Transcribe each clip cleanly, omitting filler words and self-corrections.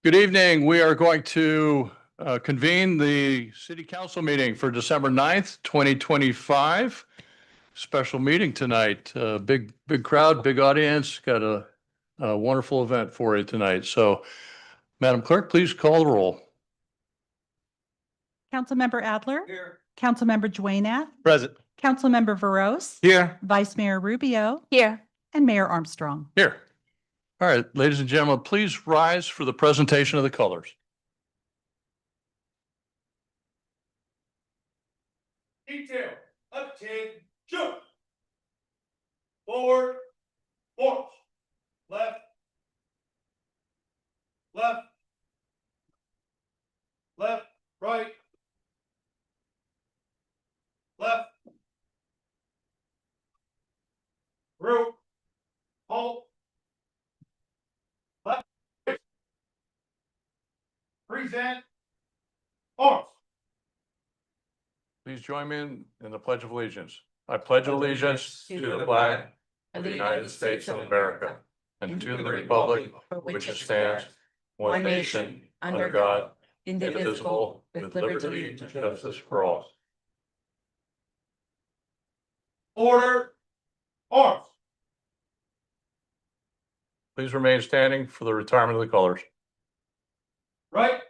Good evening. We are going to convene the city council meeting for December 9th, 2025. Special meeting tonight. Big crowd, big audience. Got a wonderful event for you tonight. So, Madam Clerk, please call the roll. Councilmember Adler. Here. Councilmember Duenath. Present. Councilmember Veros. Here. Vice Mayor Rubio. Here. And Mayor Armstrong. Here. All right, ladies and gentlemen, please rise for the presentation of the colors. Detail, uptake, jump. Forward, march. Left. Left. Left, right. Left. Group. Halt. Left. Present. Arms. Please join me in the Pledge of Allegiance. I pledge allegiance to the flag of the United States of America and to the republic for which it stands, one nation, under God, indivisible, with liberty and justice for all. Order. Arms. Please remain standing for the retirement of the colors. Right.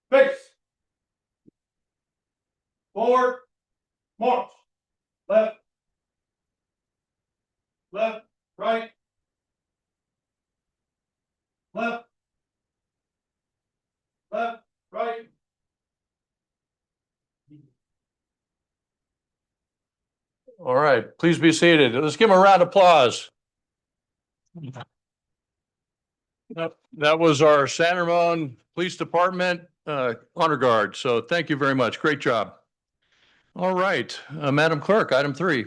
Face. Forward. March. Left. Left. Right. Left. Left. Right. All right, please be seated. Let's give them a round of applause. That was our San Ramon Police Department honor guard. So thank you very much. Great job. All right, Madam Clerk, item 3.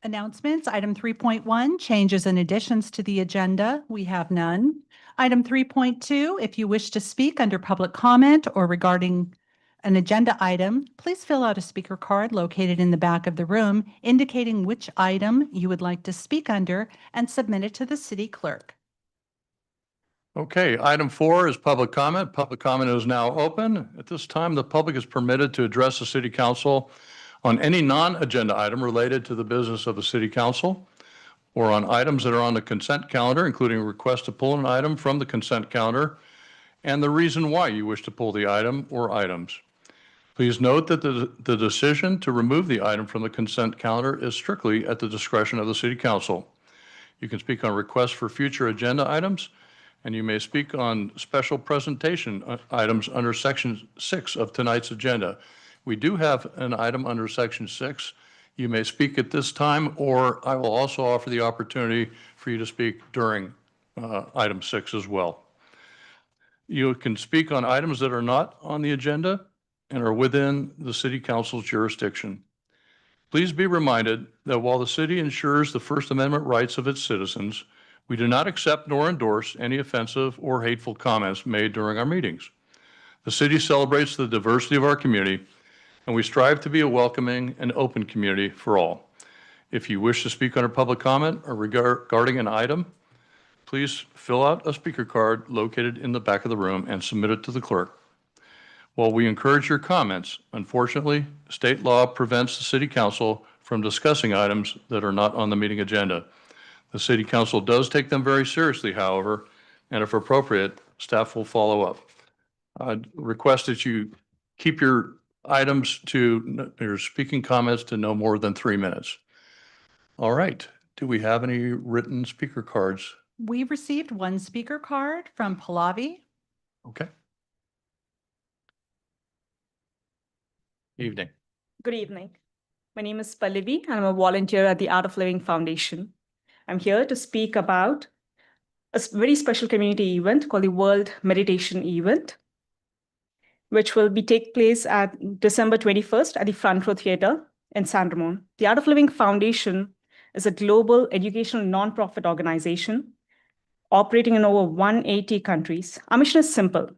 Announcements. Item 3.1, changes and additions to the agenda. We have none. Item 3.2, if you wish to speak under public comment or regarding an agenda item, please fill out a speaker card located in the back of the room indicating which item you would like to speak under and submit it to the city clerk. Okay, item 4 is public comment. Public comment is now open. At this time, the public is permitted to address the city council on any non-agenda item related to the business of the city council or on items that are on the consent calendar, including a request to pull an item from the consent calendar and the reason why you wish to pull the item or items. Please note that the decision to remove the item from the consent calendar is strictly at the discretion of the city council. You can speak on requests for future agenda items, and you may speak on special presentation items under Section 6 of tonight's agenda. We do have an item under Section 6. You may speak at this time, or I will also offer the opportunity for you to speak during item 6 as well. You can speak on items that are not on the agenda and are within the city council's jurisdiction. Please be reminded that while the city ensures the First Amendment rights of its citizens, we do not accept nor endorse any offensive or hateful comments made during our meetings. The city celebrates the diversity of our community, and we strive to be a welcoming and open community for all. If you wish to speak under public comment or regarding an item, please fill out a speaker card located in the back of the room and submit it to the clerk. While we encourage your comments, unfortunately, state law prevents the city council from discussing items that are not on the meeting agenda. The city council does take them very seriously, however, and if appropriate, staff will follow up. I'd request that you keep your items to your speaking comments to no more than 3 minutes. All right. Do we have any written speaker cards? We received one speaker card from Pallavi. Okay. Evening. Good evening. My name is Pallavi, and I'm a volunteer at the Art of Living Foundation. I'm here to speak about a very special community event called the World Meditation Event, which will take place at December 21st at the Front Row Theatre in San Ramon. The Art of Living Foundation is a global educational nonprofit organization operating in over 180 countries. Our mission is simple: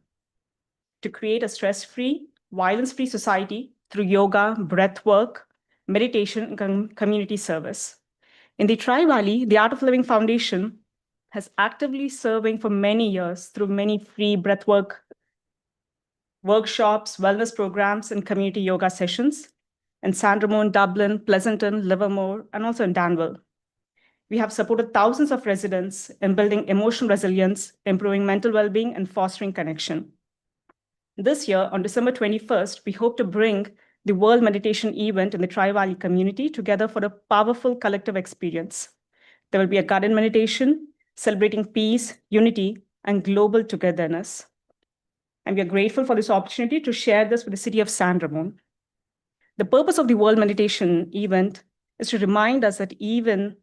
to create a stress-free, violence-free society through yoga, breath work, meditation, and community service. In the Tri-Valley, the Art of Living Foundation has actively serving for many years through many free breathwork workshops, wellness programs, and community yoga sessions in San Ramon, Dublin, Pleasanton, Livermore, and also in Danville. We have supported thousands of residents in building emotional resilience, improving mental well-being, and fostering connection. This year, on December 21st, we hope to bring the World Meditation event in the Tri-Valley community together for a powerful collective experience. There will be a guided meditation celebrating peace, unity, and global togetherness. And we are grateful for this opportunity to share this with the city of San Ramon. The purpose of the World Meditation event is to remind us that even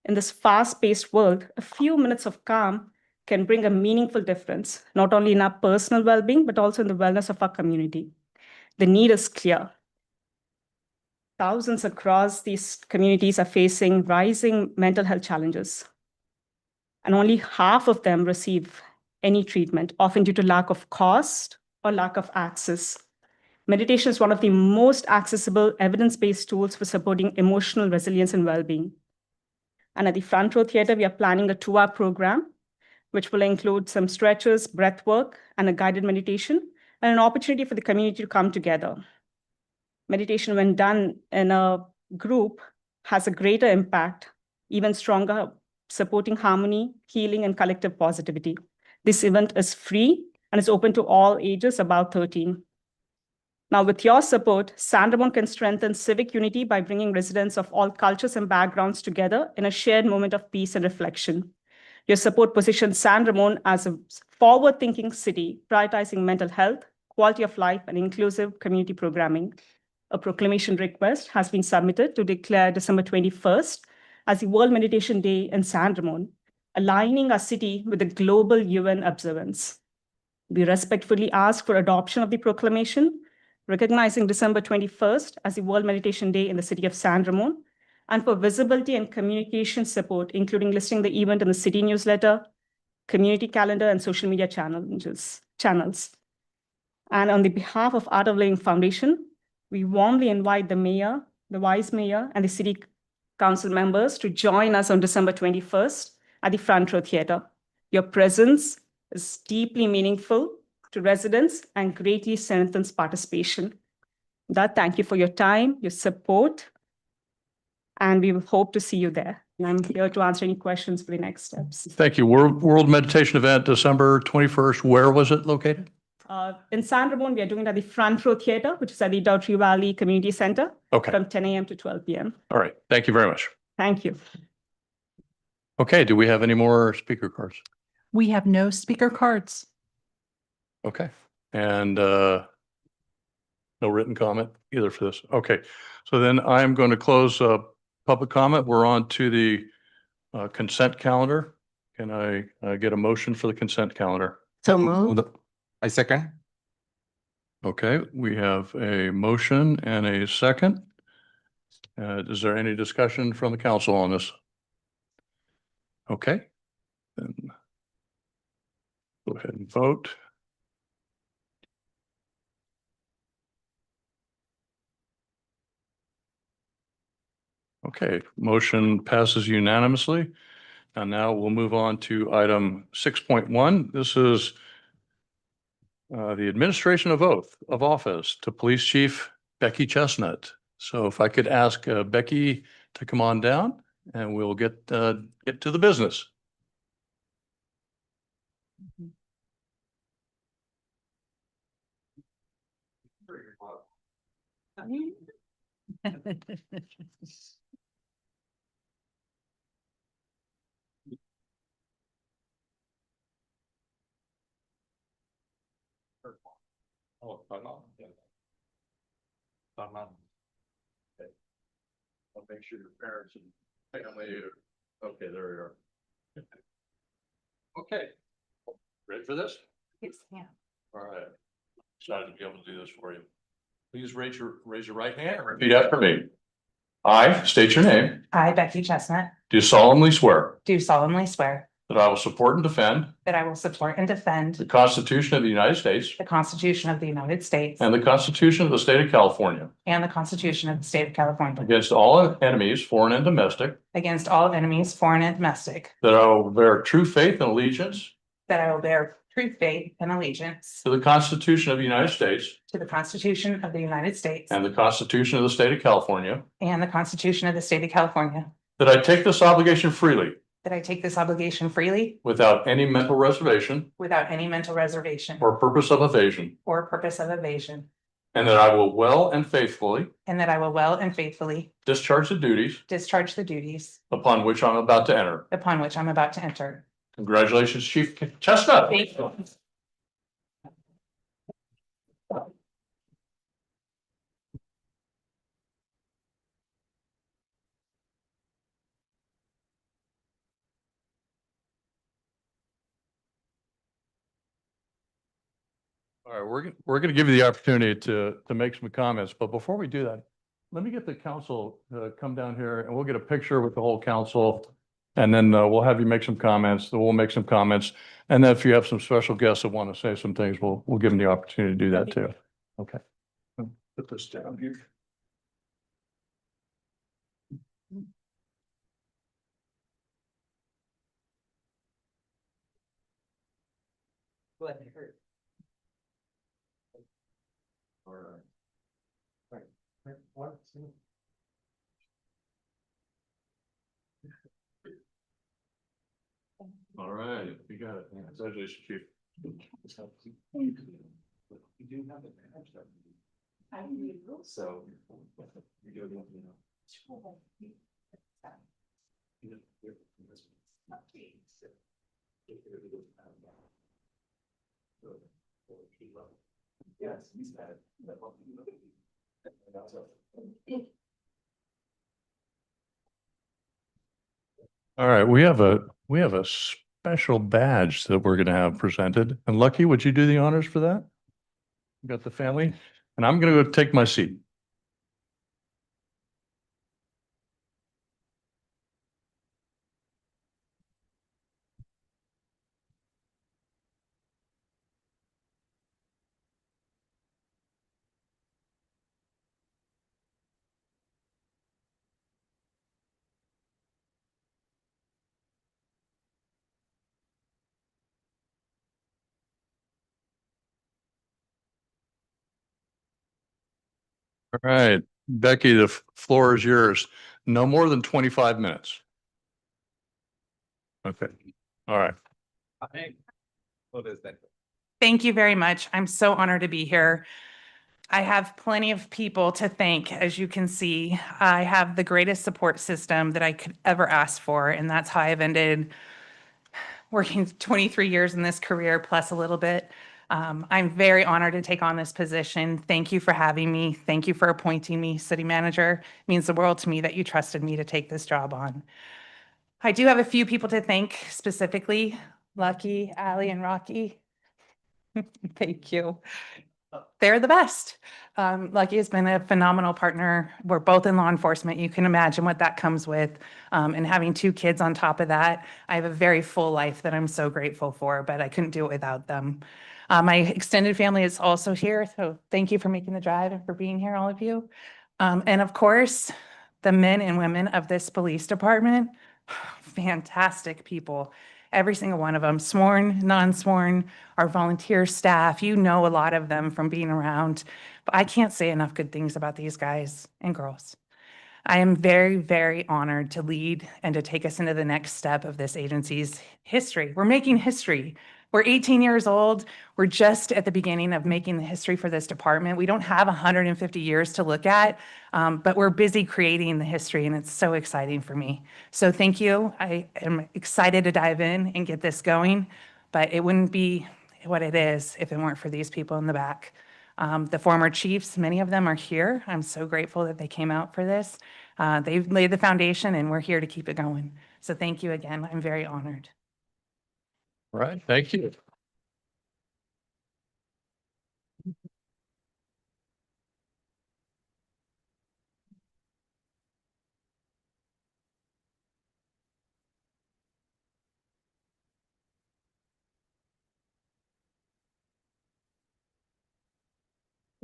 in this fast-paced world, a few minutes of calm can bring a meaningful difference, not only in our personal well-being, but also in the wellness of our community. The need is clear. Thousands across these communities are facing rising mental health challenges, and only half of them receive any treatment, often due to lack of cost or lack of access. Meditation is one of the most accessible evidence-based tools for supporting emotional resilience and well-being. And at the Front Row Theatre, we are planning a 2-hour program, which will include some stretches, breath work, and a guided meditation, and an opportunity for the community to come together. Meditation, when done in a group, has a greater impact, even stronger, supporting harmony, healing, and collective positivity. This event is free and is open to all ages above 13. Now, with your support, San Ramon can strengthen civic unity by bringing residents of all cultures and backgrounds together in a shared moment of peace and reflection. Your support positions San Ramon as a forward-thinking city, prioritizing mental health, quality of life, and inclusive community programming. A proclamation request has been submitted to declare December 21st as the World Meditation Day in San Ramon, aligning our city with the global UN observance. We respectfully ask for adoption of the proclamation, recognizing December 21st as the World Meditation Day in the city of San Ramon, and for visibility and communication support, including listing the event in the city newsletter, community calendar, and social media channels. And on the behalf of Art of Living Foundation, we warmly invite the mayor, the vice mayor, and the city council members to join us on December 21st at the Front Row Theatre. Your presence is deeply meaningful to residents and greatly strengthens participation. With that, thank you for your time, your support, and we will hope to see you there. And I'm here to answer any questions for the next steps. Thank you. World Meditation Event, December 21st. Where was it located? In San Ramon, we are doing it at the Front Row Theatre, which is at the Dougherty Valley Community Center, Okay. from 10 a.m. to 12 p.m. All right. Thank you very much. Thank you. Okay. Do we have any more speaker cards? We have no speaker cards. Okay. And no written comment either for this. Okay. So then I'm going to close public comment. We're on to the consent calendar. Can I get a motion for the consent calendar? So moved. I second. Okay, we have a motion and a second. Is there any discussion from the council on this? Okay. Then go ahead and vote. Okay, motion passes unanimously. And now we'll move on to item 6.1. This is the administration of oath of office to Police Chief Becky Chestnut. So if I could ask Becky to come on down and we'll get to the business. Oh, okay. I'll make sure your parents and family are, okay, there we are. Okay. Ready for this? Yes, yeah. All right. Excited to be able to do this for you. Please raise your right hand and repeat after me. I state your name. I, Becky Chestnut, Do solemnly swear do solemnly swear that I will support and defend that I will support and defend the Constitution of the United States the Constitution of the United States and the Constitution of the State of California and the Constitution of the State of California against all enemies, foreign and domestic, against all enemies, foreign and domestic, that I will bear true faith and allegiance that I will bear true faith and allegiance to the Constitution of the United States to the Constitution of the United States and the Constitution of the State of California, and the Constitution of the State of California, that I take this obligation freely that I take this obligation freely without any mental reservation without any mental reservation or purpose of evasion, or purpose of evasion, and that I will well and faithfully and that I will well and faithfully discharge the duties discharge the duties upon which I'm about to enter. upon which I'm about to enter. Congratulations, Chief Chestnut. Thank you. All right, we're going to give you the opportunity to make some comments, but before we do that, let me get the council to come down here and we'll get a picture with the whole council. And then we'll have you make some comments, then we'll make some comments. And then if you have some special guests that want to say some things, we'll give them the opportunity to do that too. Okay. Put this down here. All right. What? All right, you got it. Congratulations, Chief. You do have it. So. You do, Yes, he's got it. All right, we have a special badge that we're going to have presented. And Lucky, would you do the honors for that? You got the family? And I'm going to go take my seat. All right, Becky, the floor is yours. No more than 25 minutes. Okay, all right. What is that? Thank you very much. I'm so honored to be here. I have plenty of people to thank, as you can see. I have the greatest support system that I could ever ask for, and that's how I've ended working 23 years in this career plus a little bit. I'm very honored to take on this position. Thank you for having me. Thank you for appointing me city manager. It means the world to me that you trusted me to take this job on. I do have a few people to thank specifically, Lucky, Allie, and Rocky. Thank you. They're the best. Lucky has been a phenomenal partner. We're both in law enforcement. You can imagine what that comes with. And having 2 kids on top of that, I have a very full life that I'm so grateful for, but I couldn't do it without them. My extended family is also here, so thank you for making the drive and for being here, all of you. And of course, the men and women of this police department, fantastic people. Every single one of them, sworn, non-sworn, our volunteer staff, you know a lot of them from being around. But I can't say enough good things about these guys and girls. I am very, very honored to lead and to take us into the next step of this agency's history. We're making history. We're 18 years old. We're just at the beginning of making the history for this department. We don't have 150 years to look at, but we're busy creating the history, and it's so exciting for me. So thank you. I am excited to dive in and get this going, but it wouldn't be what it is if it weren't for these people in the back. The former chiefs, many of them are here. I'm so grateful that they came out for this. They've laid the foundation, and we're here to keep it going. So thank you again. I'm very honored. All right, thank you.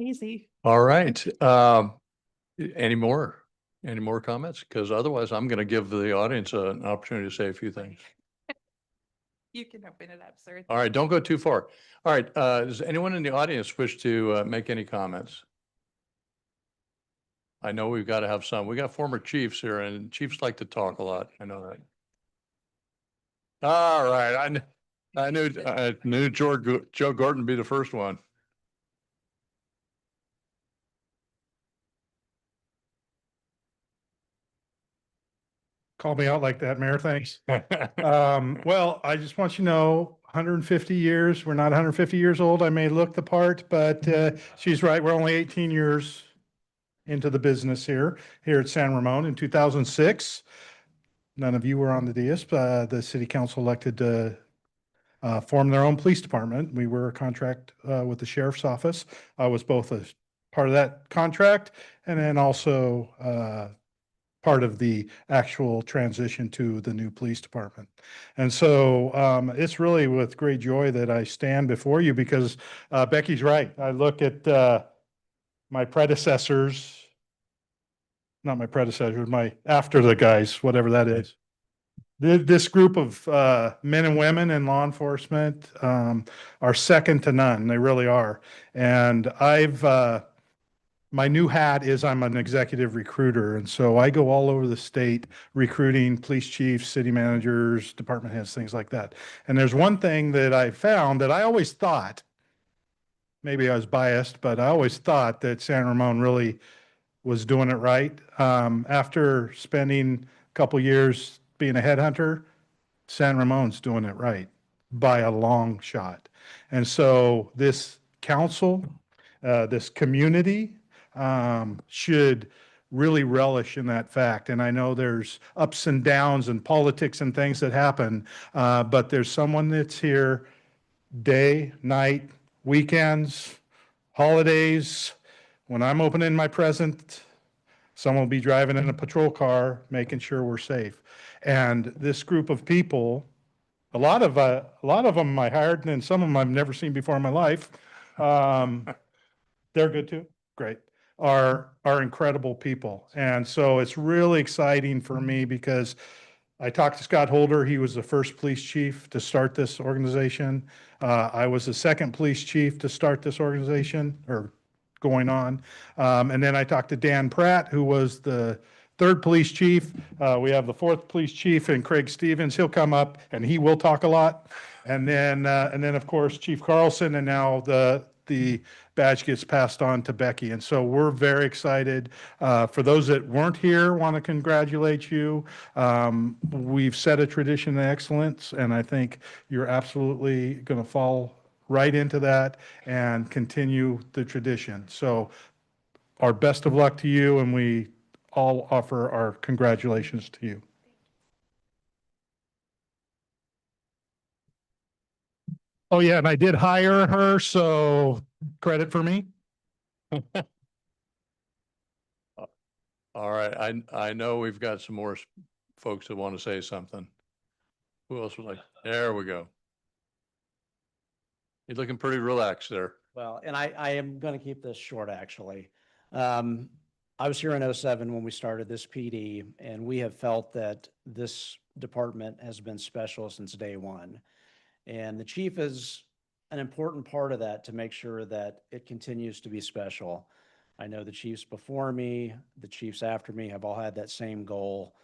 Easy. All right. Any more comments? Because otherwise I'm going to give the audience an opportunity to say a few things. You can open it up, sir. All right, don't go too far. All right, does anyone in the audience wish to make any comments? I know we've got to have some. We got former chiefs here and chiefs like to talk a lot. I know that. All right, I knew Joe Gordon would be the first one. Call me out like that, Mayor. Thanks. Well, I just want you to know, 150 years, we're not 150 years old. I may look the part, but she's right. We're only 18 years into the business here at San Ramon in 2006. None of you were on the dais. The city council elected to form their own police department. We were a contract with the sheriff's office. I was both a part of that contract and then also part of the actual transition to the new police department. And so it's really with great joy that I stand before you because Becky's right. I look at my predecessors, not my predecessors, my after the guys, whatever that is. This group of men and women in law enforcement are second to none. They really are. And my new hat is I'm an executive recruiter. And so I go all over the state recruiting police chiefs, city managers, department heads, things like that. And there's one thing that I found that I always thought, maybe I was biased, but I always thought that San Ramon really was doing it right. After spending a couple years being a headhunter, San Ramon's doing it right by a long shot. And so this council, this community, should really relish in that fact. And I know there's ups and downs and politics and things that happen, but there's someone that's here day, night, weekends, holidays. When I'm opening my present, someone will be driving in a patrol car, making sure we're safe. And this group of people, a lot of them I hired, and some of them I've never seen before in my life. They're good too. Great. Are incredible people. And so it's really exciting for me because I talked to Scott Holder. He was the first police chief to start this organization. I was the second police chief to start this organization or going on. And then I talked to Dan Pratt, who was the third police chief. We have the fourth police chief and Craig Stevens. He'll come up and he will talk a lot. And then of course, Chief Carlson, and now the badge gets passed on to Becky. And so we're very excited. For those that weren't here, want to congratulate you. We've set a tradition of excellence, and I think you're absolutely going to fall right into that and continue the tradition. So our best of luck to you, and we all offer our congratulations to you. Oh, yeah, and I did hire her, so credit for me. All right, I know we've got some more folks that want to say something. Who else would like? There we go. You're looking pretty relaxed there. Well, and I am going to keep this short, actually. I was here in '07 when we started this PD, and we have felt that this department has been special since day one. And the chief is an important part of that to make sure that it continues to be special. I know the chiefs before me, the chiefs after me have all had that same goal.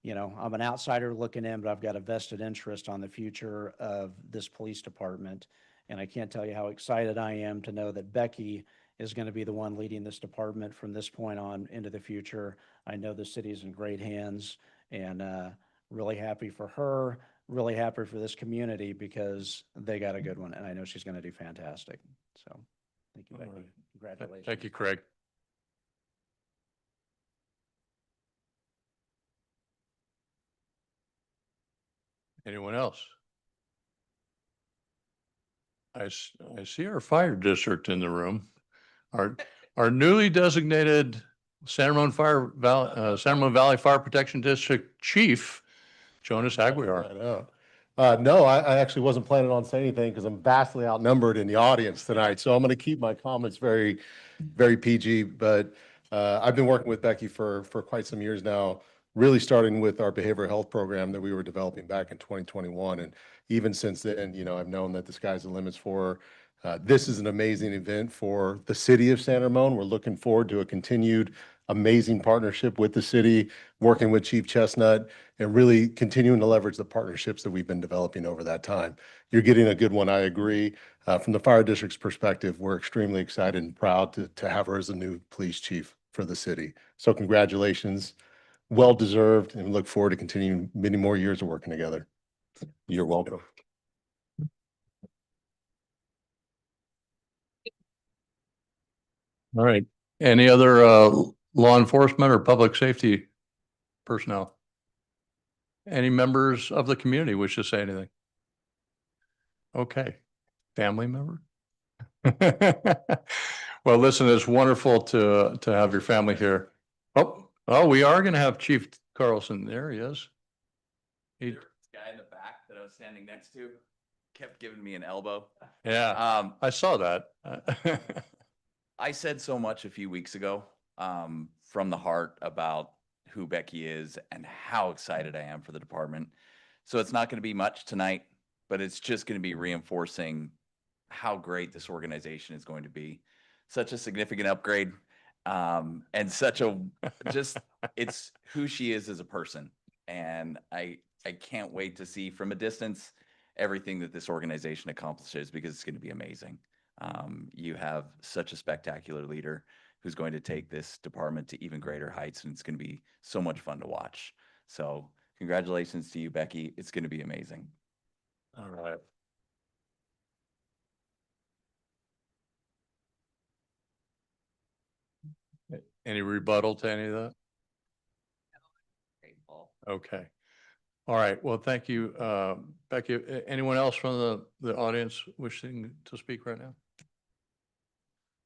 You know, I'm an outsider looking in, but I've got a vested interest on the future of this police department. And I can't tell you how excited I am to know that Becky is going to be the one leading this department from this point on into the future. I know the city is in great hands, and really happy for her, really happy for this community because they got a good one, and I know she's going to do fantastic. So thank you, Becky. All right. Congratulations. Thank you, Craig. Anyone else? I see our fire district in the room. Our newly designated San Ramon Valley Fire Protection District Chief, Jonas Aguiar. I know. No, I actually wasn't planning on saying anything because I'm vastly outnumbered in the audience tonight. So I'm going to keep my comments very very PG, but I've been working with Becky for quite some years now, really starting with our behavioral health program that we were developing back in 2021. And even since then, I've known that the sky's the limits for her. This is an amazing event for the city of San Ramon. We're looking forward to a continued amazing partnership with the city, working with Chief Chestnut, and really continuing to leverage the partnerships that we've been developing over that time. You're getting a good one, I agree. From the fire district's perspective, we're extremely excited and proud to have her as a new police chief for the city. So congratulations, well-deserved, and look forward to continuing many more years of working together. You're welcome. All right. Any other law enforcement or public safety personnel? Any members of the community wish to say anything? Okay. Family member? Well, listen, it's wonderful to have your family here. Oh, we are going to have Chief Carlson. There he is. This guy in the back that I was standing next to kept giving me an elbow. Yeah, I saw that. I said so much a few weeks ago from the heart about who Becky is and how excited I am for the department. So it's not going to be much tonight, but it's just going to be reinforcing how great this organization is going to be. Such a significant upgrade, and such a it's who she is as a person. And I can't wait to see from a distance everything that this organization accomplishes, because it's going to be amazing. You have such a spectacular leader who's going to take this department to even greater heights, and it's going to be so much fun to watch. So congratulations to you, Becky. It's going to be amazing. All right. Any rebuttal to any of that? Great, Paul. Okay. All right. Well, thank you, Becky. Anyone else from the audience wishing to speak right now?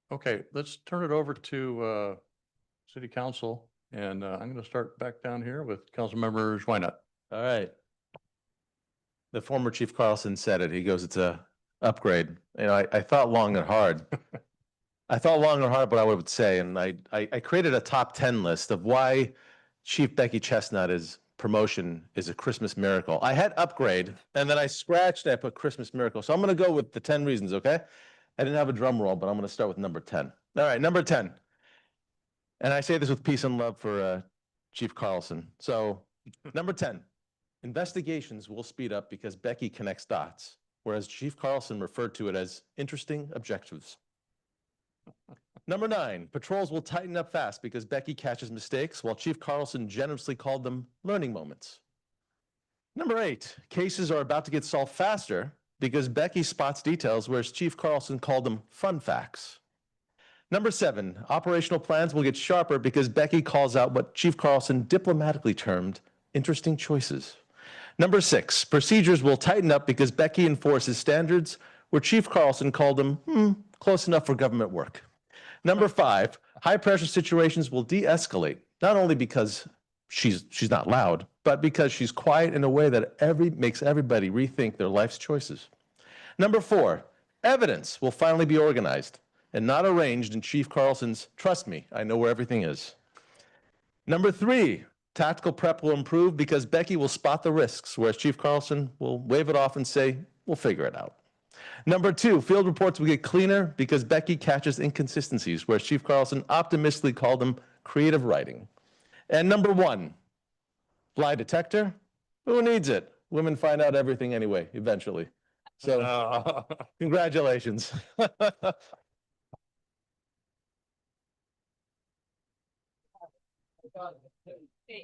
Okay, let's turn it over to City Council, and I'm going to start back down here with Councilmember Schweinut. All right. The former Chief Carlson said it. He goes, it's a upgrade. I thought long and hard. I thought long and hard what I would say, and I created a top 10 list of why Chief Becky Chestnut's promotion is a Christmas miracle. I had upgrade, and then I scratched and I put Christmas miracle. So I'm going to go with the 10 reasons, okay? I didn't have a drum roll, but I'm going to start with number 10. All right, number 10. And I say this with peace and love for Chief Carlson. So number 10, investigations will speed up because Becky connects dots, whereas Chief Carlson referred to it as interesting objectives. Number 9, patrols will tighten up fast because Becky catches mistakes, while Chief Carlson generously called them learning moments. Number 8, cases are about to get solved faster because Becky spots details, whereas Chief Carlson called them fun facts. Number 7, operational plans will get sharper because Becky calls out what Chief Carlson diplomatically termed interesting choices. Number 6, procedures will tighten up because Becky enforces standards where Chief Carlson called them close enough for government work. Number 5, high-pressure situations will de-escalate, not only because she's not loud, but because she's quiet in a way that makes everybody rethink their life's choices. Number 4, evidence will finally be organized and not arranged in Chief Carlson's, trust me, I know where everything is. Number 3, tactical prep will improve because Becky will spot the risks, whereas Chief Carlson will wave it off and say, we'll figure it out. Number 2, field reports will get cleaner because Becky catches inconsistencies, whereas Chief Carlson optimistically called them creative writing. And number 1, lie detector, who needs it? Women find out everything anyway, eventually. So congratulations.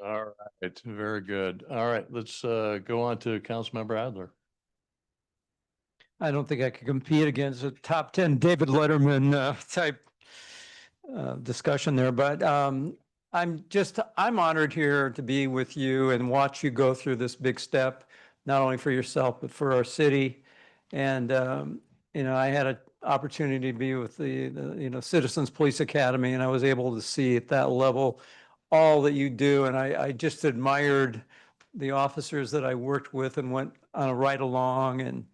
All right, very good. All right, let's go on to Councilmember Adler. I don't think I could compete against a top 10 David Letterman type discussion there, but I'm honored here to be with you and watch you go through this big step, not only for yourself, but for our city. And, I had an opportunity to be with the Citizens Police Academy, and I was able to see at that level all that you do. And I just admired the officers that I worked with and went on a ride along, and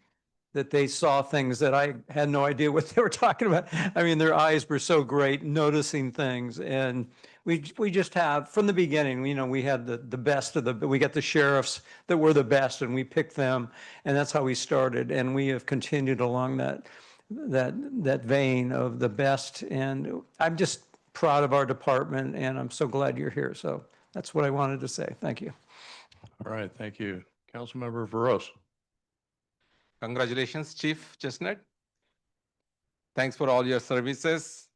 that they saw things that I had no idea what they were talking about. I mean, their eyes were so great, noticing things. And we just have, from the beginning, we had the best of we got the sheriffs that were the best, and we picked them. And that's how we started. And we have continued along that vein of the best. And I'm just proud of our department, and I'm so glad you're here. So that's what I wanted to say. Thank you. All right, thank you. Councilmember Veros. Congratulations, Chief Chestnut. Thanks for all your services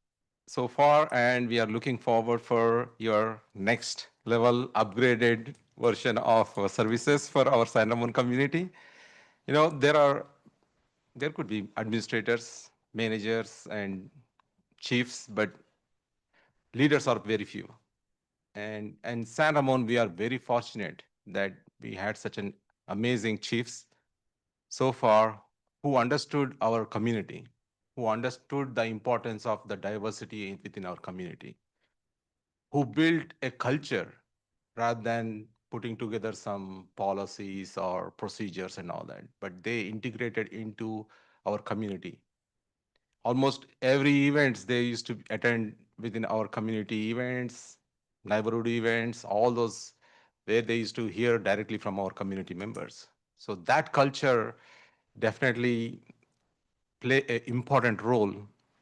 so far, and we are looking forward for your next level upgraded version of services for our San Ramon community. There could be administrators, managers, and chiefs, but leaders are very few. And San Ramon, we are very fortunate that we had such an amazing chiefs so far who understood our community, who understood the importance of the diversity within our community, who built a culture rather than putting together some policies or procedures and all that, but they integrated into our community. Almost every events they used to attend within our community events, neighborhood events, all those where they used to hear directly from our community members. So that culture definitely play an important role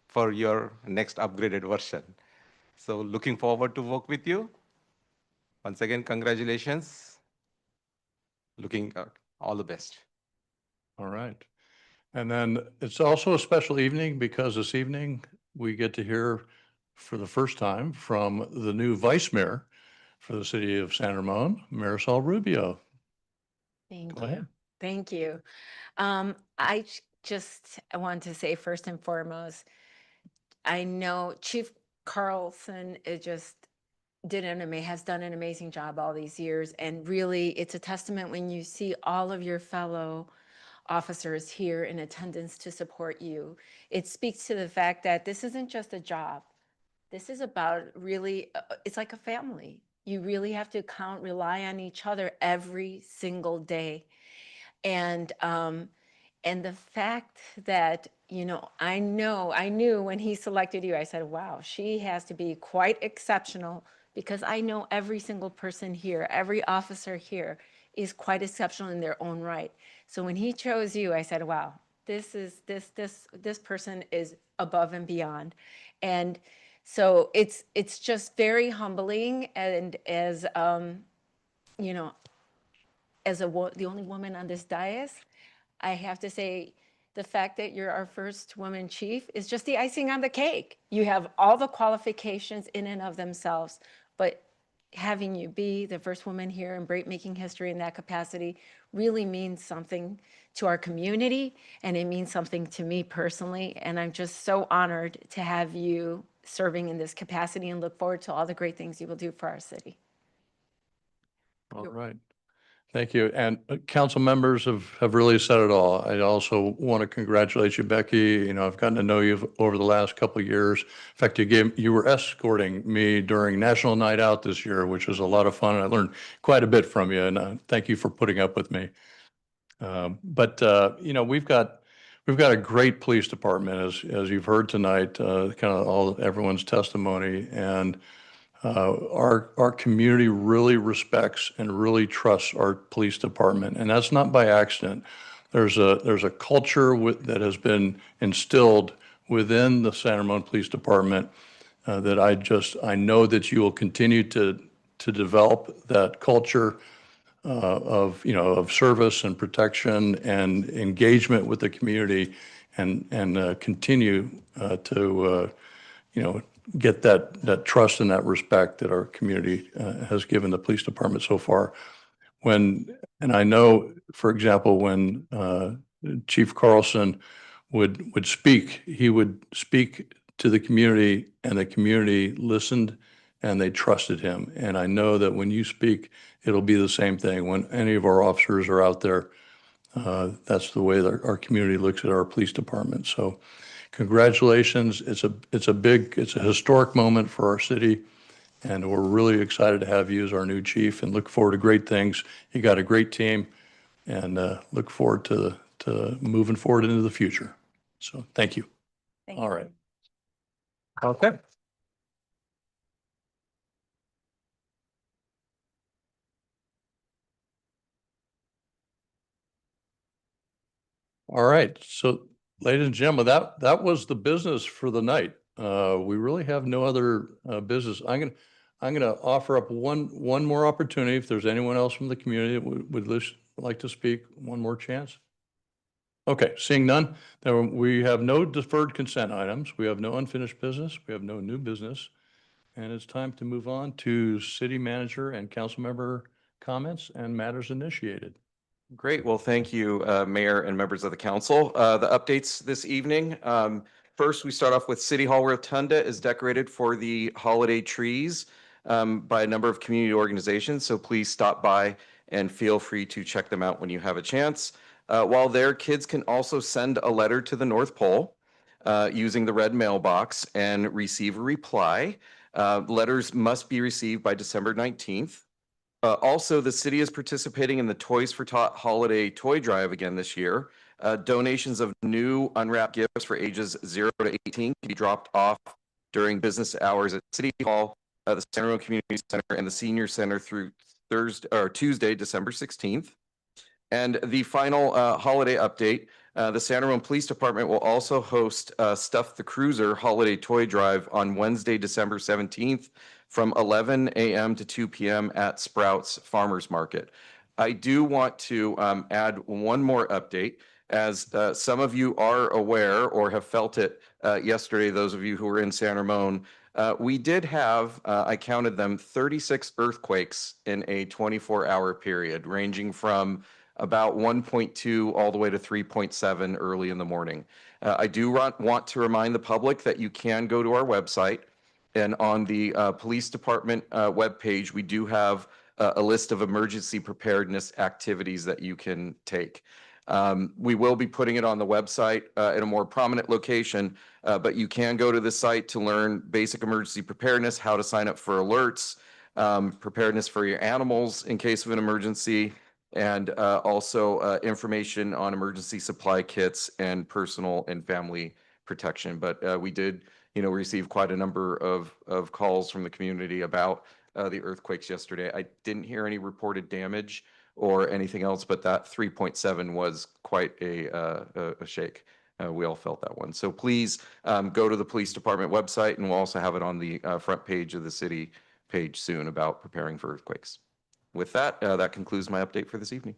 for your next upgraded version. So looking forward to work with you. Once again, congratulations. Looking all the best. All right. And then it's also a special evening because this evening we get to hear for the first time from the new vice mayor for the city of San Ramon, Marisol Rubio. Thank Go you. ahead. Thank you. Just want to say first and foremost, I know Chief Carlson has done an amazing job all these years. And really, it's a testament when you see all of your fellow officers here in attendance to support you. It speaks to the fact that this isn't just a job. This is about really, it's like a family. You really have to rely on each other every single day. And the fact that, I knew when he selected you, I said, wow, she has to be quite exceptional, because I know every single person here, every officer here is quite exceptional in their own right. So when he chose you, I said, wow, this person is above and beyond. And so it's just very humbling. And as, the only woman on this dais, I have to say, the fact that you're our first woman chief is just the icing on the cake. You have all the qualifications in and of themselves, but having you be the first woman here and making history in that capacity really means something to our community, and it means something to me personally. And I'm just so honored to have you serving in this capacity, and look forward to all the great things you will do for our city. All right. Thank you. And council members have really said it all. I also want to congratulate you, Becky. I've gotten to know you over the last couple of years. In fact, you were escorting me during National Night Out this year, which was a lot of fun. And I learned quite a bit from you, and thank you for putting up with me. But we've got a great police department, as you've heard tonight, kind of everyone's testimony, and our community really respects and really trusts our police department, and that's not by accident. There's a culture that has been instilled within the San Ramon Police Department that I know that you will continue to develop that culture of service and protection and engagement with the community, and continue to get that trust and that respect that our community has given the police department so far. And I know, for example, when Chief Carlson would speak, he would speak to the community, and the community listened and they trusted him. And I know that when you speak, it'll be the same thing. When any of our officers are out there, that's the way that our community looks at our police department. So congratulations. It's a historic moment for our city, and we're really excited to have you as our new chief and look forward to great things. You got a great team, and look forward to moving forward into the future. So thank you. Thank All you. right. Okay. All right. So ladies and gentlemen, that was the business for the night. We really have no other business. I'm gonna offer up one more opportunity. If there's anyone else from the community that would like to speak, one more chance. Okay, seeing none, then we have no deferred consent items. We have no unfinished business. We have no new business. And it's time to move on to city manager and council member comments and matters initiated. Great. Well, thank you, Mayor and members of the council. The updates this evening. First, we start off with City Hall Rotunda is decorated for the holiday trees by a number of community organizations. So please stop by and feel free to check them out when you have a chance. While there, kids can also send a letter to the North Pole using the red mailbox and receive a reply. Letters must be received by December 19th. Also, the city is participating in the Toys for Tot Holiday Toy Drive again this year. Donations of new unwrapped gifts for ages 0 to 18 can be dropped off during business hours at City Hall, the Santa Rosa Community Center, and the Senior Center through Tuesday, December 16th. And the final holiday update, the Santa Rosa Police Department will also host Stuff the Cruiser Holiday Toy Drive on Wednesday, December 17th from 11 a.m. to 2 p.m. at Sprouts Farmers Market. I do want to add one more update. As some of you are aware or have felt it yesterday, those of you who were in San Ramon, we did have, I counted them, 36 earthquakes in a 24-hour period, ranging from about 1.2 all the way to 3.7 early in the morning. I do want to remind the public that you can go to our website, and on the police department webpage, we do have a list of emergency preparedness activities that you can take. We will be putting it on the website in a more prominent location, but you can go to the site to learn basic emergency preparedness, how to sign up for alerts, preparedness for your animals in case of an emergency, and also information on emergency supply kits and personal and family protection. But we did, receive quite a number of calls from the community about the earthquakes yesterday. I didn't hear any reported damage or anything else, but that 3.7 was quite a shake. We all felt that one. So please go to the police department website, and we'll also have it on the front page of the city page soon about preparing for earthquakes. With that, that concludes my update for this evening.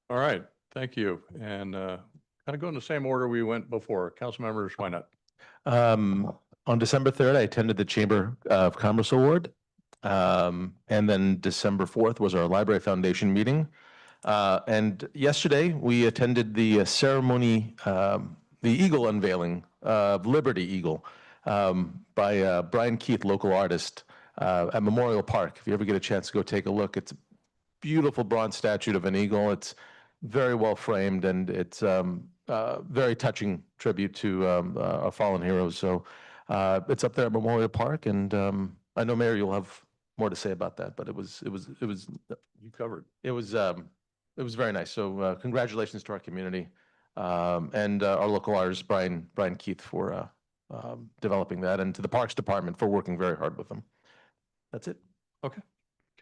All right, thank you. And kind of go in the same order we went before. Councilmember Schweinert. On December 3rd, I attended the Chamber of Commerce Award. And then December 4th was our Library Foundation meeting. And yesterday, we attended the ceremony, the eagle unveiling of Liberty Eagle by Brian Keith, local artist, at Memorial Park. If you ever get a chance to go take a look, it's a beautiful bronze statue of an eagle. It's very well framed, and it's very touching tribute to our fallen heroes. So it's up there at Memorial Park, and I know, Mayor, you'll have more to say about that, but it was You covered. it was very nice. So congratulations to our community and our local artist Brian Keith for developing that, and to the Parks Department for working very hard with them. That's it. Okay.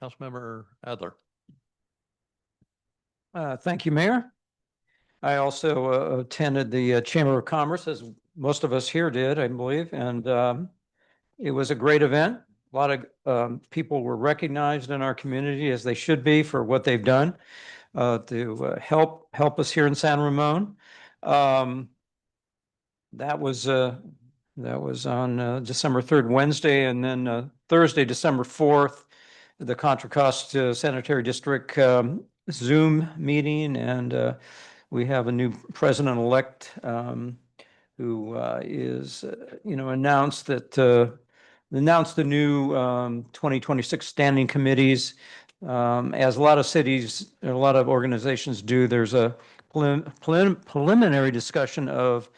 Councilmember Adler. Thank you, Mayor. I also attended the Chamber of Commerce, as most of us here did, I believe, and it was a great event. A lot of people were recognized in our community, as they should be, for what they've done to help us here in San Ramon. That was on December 3rd, Wednesday, and then Thursday, December 4th, the Contra Costa Sanitary District Zoom meeting, and we have a new president-elect who is, announced the new 2026 standing committees. As a lot of cities, a lot of organizations do, there's a preliminary discussion of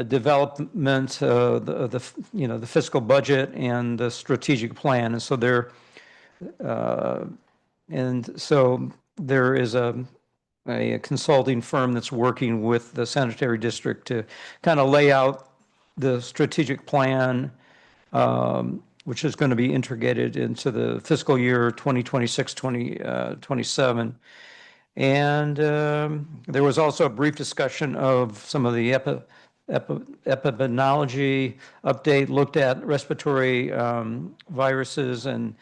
development, the fiscal budget and the strategic plan. And so there is a consulting firm that's working with the sanitary district to kind of lay out the strategic plan, which is going to be integrated into the fiscal year 2026, 2027. And there was also a brief discussion of some of the epidemiology update, looked at respiratory viruses and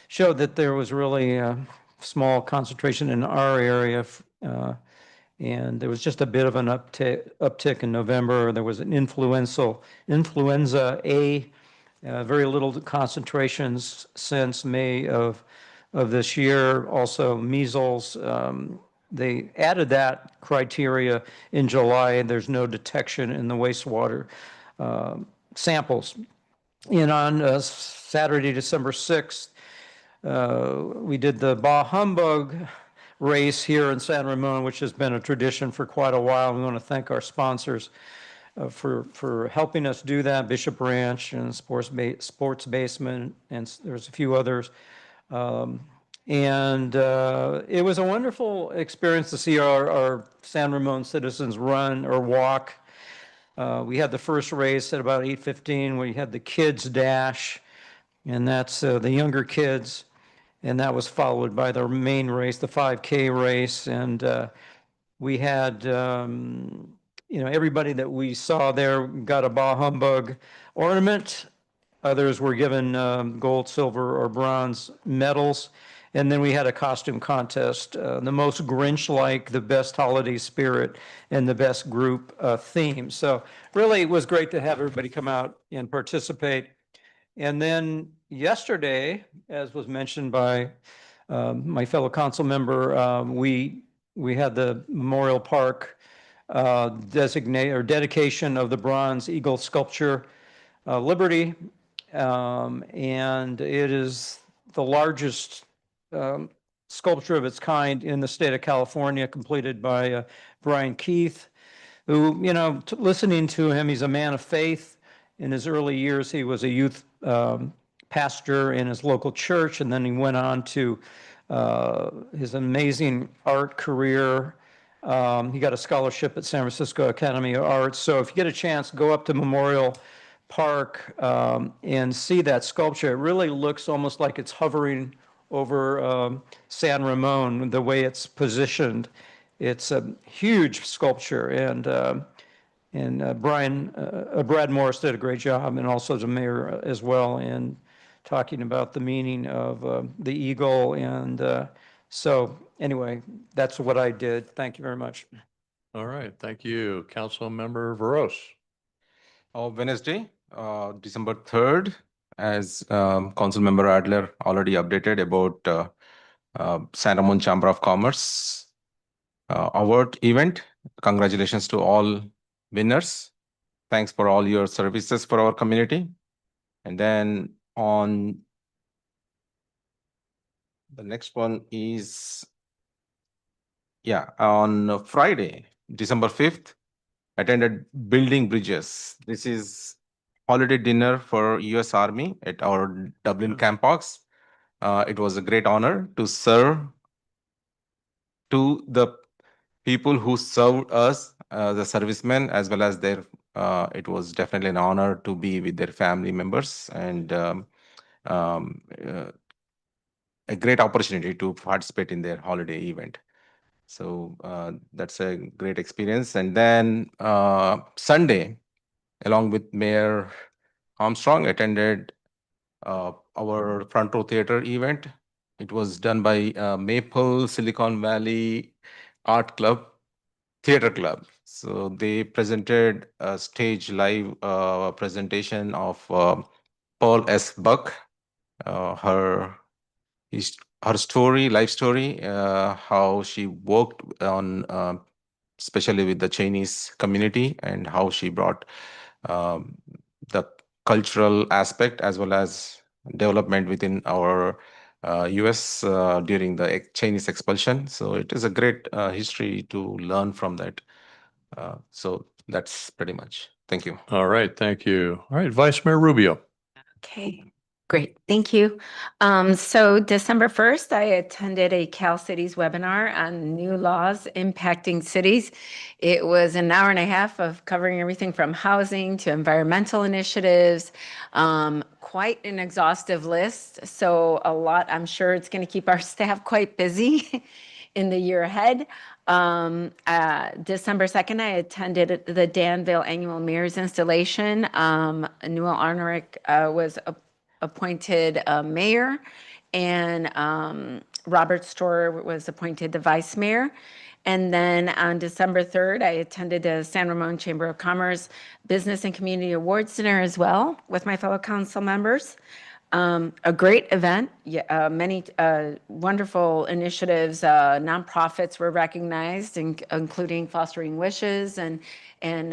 showed that there was really a small concentration in our area. And there was just a bit of an uptick in November. There was an influenza A, very little concentrations since May of this year. Also measles, they added that criteria in July, and there's no detection in the wastewater samples. And on Saturday, December 6th, we did the Bah Humbug race here in San Ramon, which has been a tradition for quite a while. We want to thank our sponsors for helping us do that, Bishop Ranch and Sports Basement, and there's a few others. And it was a wonderful experience to see our San Ramon citizens run or walk. We had the first race at about 8:15. We had the kids dash, and that's the younger kids. And that was followed by the main race, the 5K race. And we had, everybody that we saw there got a Bah Humbug ornament. Others were given gold, silver, or bronze medals. And then we had a costume contest, the most Grinch-like, the best holiday spirit, and the best group theme. So really, it was great to have everybody come out and participate. And then yesterday, as was mentioned by my fellow council member, we had the Memorial Park dedication of the bronze eagle sculpture, Liberty. And it is the largest sculpture of its kind in the state of California, completed by Brian Keith, who, listening to him, he's a man of faith. In his early years, he was a youth pastor in his local church, and then he went on to his amazing art career. He got a scholarship at San Francisco Academy of Arts. So if you get a chance, go up to Memorial Park and see that sculpture. It really looks almost like it's hovering over San Ramon, the way it's positioned. It's a huge sculpture, and Brad Morris did a great job, and also the mayor as well, in talking about the meaning of the eagle. And so anyway, that's what I did. Thank you very much. All right, thank you. Councilmember Veros. Wednesday, December 3rd, as Councilmember Adler already updated about San Ramon Chamber of Commerce award event. Congratulations to all winners. Thanks for all your services for our community. And then on the next one is, on Friday, December 5th, attended Building Bridges. This is holiday dinner for US Army at our Dublin campus. It was a great honor to serve to the people who served us, the servicemen, as well as their, it was definitely an honor to be with their family members, and a great opportunity to participate in their holiday event. So that's a great experience. And then Sunday, along with Mayor Armstrong, attended our Front Row Theater event. It was done by Maple Silicon Valley Art Club, Theater Club. So they presented a stage live presentation of Pearl S. Buck, her story, life story, how she worked on, especially with the Chinese community, and how she brought the cultural aspect as well as development within our US during the Chinese expulsion. So it is a great history to learn from that. So that's pretty much. Thank you. All right, thank you. All right, Vice Mayor Rubio. Okay. Great, thank you. So December 1st, I attended a Cal Cities webinar on new laws impacting cities. It was an hour and a half of covering everything from housing to environmental initiatives, quite an exhaustive list. So a lot, I'm sure it's going to keep our staff quite busy in the year ahead. December 2nd, I attended the Danville Annual Mayor's Installation. Newell Arnerick was appointed mayor, and Robert Storer was appointed the vice mayor. And then on December 3rd, I attended the San Ramon Chamber of Commerce Business and Community Awards Dinner as well with my fellow council members. A great event, many wonderful initiatives, nonprofits were recognized, including Fostering Wishes, and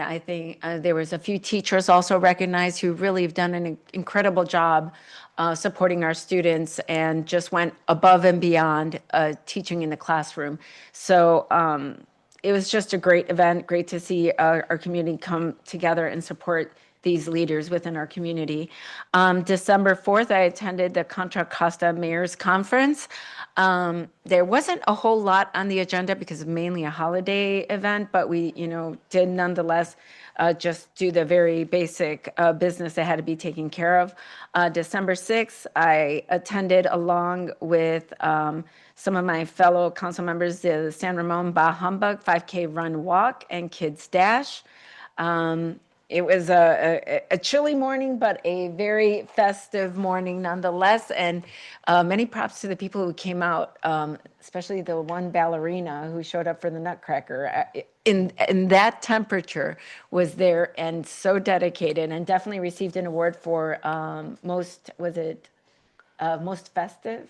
I think there was a few teachers also recognized who really have done an incredible job supporting our students and just went above and beyond teaching in the classroom. So it was just a great event, great to see our community come together and support these leaders within our community. December 4th, I attended the Contra Costa Mayor's Conference. There wasn't a whole lot on the agenda because it's mainly a holiday event, but we, did nonetheless just do the very basic business that had to be taken care of. December 6th, I attended along with some of my fellow council members, the San Ramon Bah Humbug 5K Run Walk and Kids Dash. It was a chilly morning, but a very festive morning nonetheless. And many props to the people who came out, especially the one ballerina who showed up for the Nutcracker. In that temperature was there and so dedicated, and definitely received an award for most festive?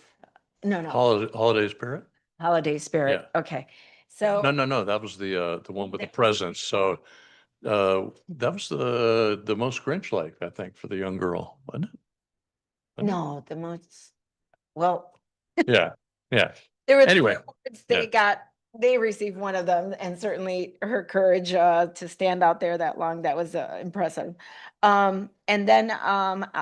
No. Holiday spirit? Holiday spirit. Yeah. Okay. So No, that was the one with the presents. So that was the most Grinch-like, I think, for the young girl, wasn't it? no, the most, well, Yeah, yeah. there were Anyway, three awards they received one of them, and certainly her courage to stand out there that long, that was impressive. And then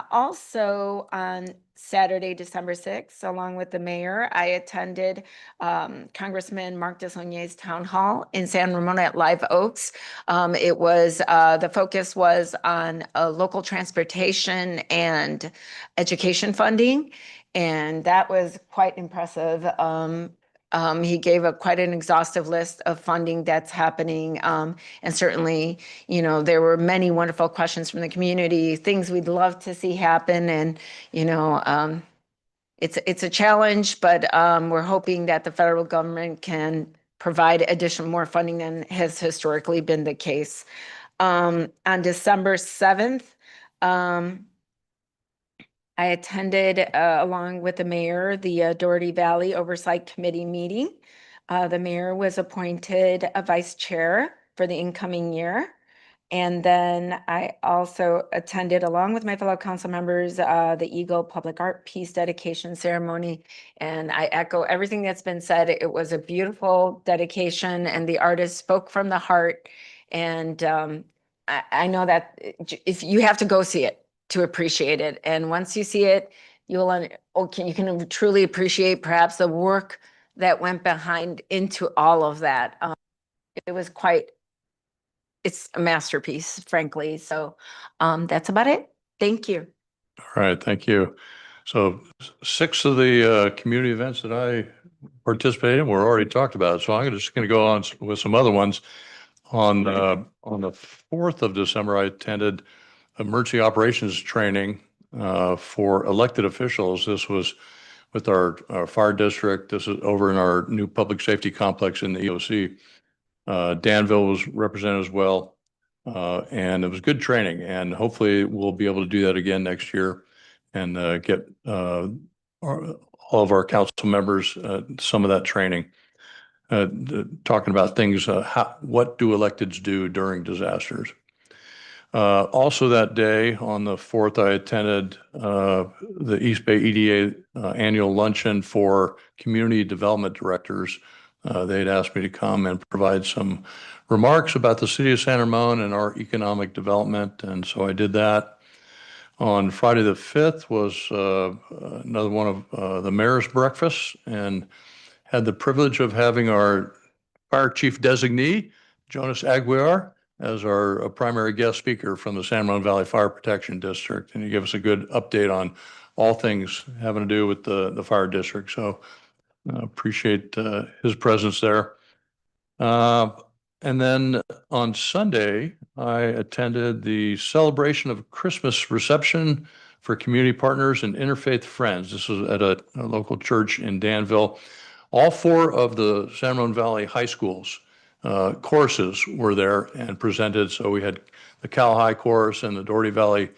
also on Saturday, December 6th, along with the mayor, I attended Congressman Mark Desaulniers' town hall in San Ramon at Live Oaks. It was, the focus was on local transportation and education funding, and that was quite impressive. He gave quite an exhaustive list of funding that's happening. And certainly, there were many wonderful questions from the community, things we'd love to see happen. And, it's a challenge, but we're hoping that the federal government can provide more funding than has historically been the case. On December 7th, I attended, along with the mayor, the Doherty Valley Oversight Committee meeting. The mayor was appointed a vice chair for the incoming year. And then I also attended, along with my fellow council members, the Eagle Public Art Peace Dedication Ceremony. And I echo everything that's been said. It was a beautiful dedication, and the artist spoke from the heart. And I know that if you have to go see it to appreciate it. And once you see it, you can truly appreciate perhaps the work that went behind into all of that. It's a masterpiece, frankly. So that's about it. Thank you. All right, thank you. So 6 of the community events that I participated in were already talked about. So I'm just going to go on with some other ones. On the 4th of December, I attended emergency operations training for elected officials. This was with our fire district. This is over in our new public safety complex in the EOC. Danville was represented as well. And it was good training, and hopefully we'll be able to do that again next year and get all of our council members some of that training. Talking about things, what do electeds do during disasters? Also that day, on the 4th, I attended the East Bay EDA annual luncheon for community development directors. They had asked me to come and provide some remarks about the city of San Ramon and our economic development, and so I did that. On Friday the 5th was another one of the mayor's breakfasts, and had the privilege of having our fire chief designee, Jonas Aguiar, as our primary guest speaker from the San Ramon Valley Fire Protection District. And he gave us a good update on all things having to do with the fire district. So appreciate his presence there. And then on Sunday, I attended the celebration of Christmas reception for community partners and interfaith friends. This was at a local church in Danville. All 4 of the San Ramon Valley high schools choruses were there and presented. So we had the Cal High Chorus and the Doherty Valley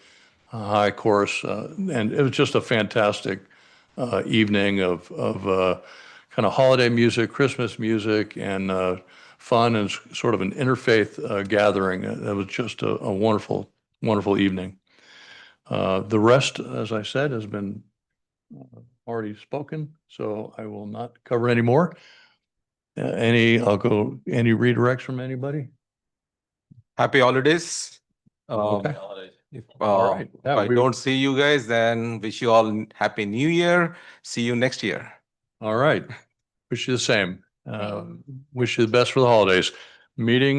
High Chorus, and it was just a fantastic evening of kind of holiday music, Christmas music, and fun, and sort of an interfaith gathering. It was just a wonderful, wonderful evening. The rest, as I said, has been already spoken, so I will not cover any more. Any redirects from anybody? Happy holidays. Okay. If All right. if I don't see you guys, then wish you all happy new year. See you next year. All right. Wish you the same. Wish you the best for the holidays. Meeting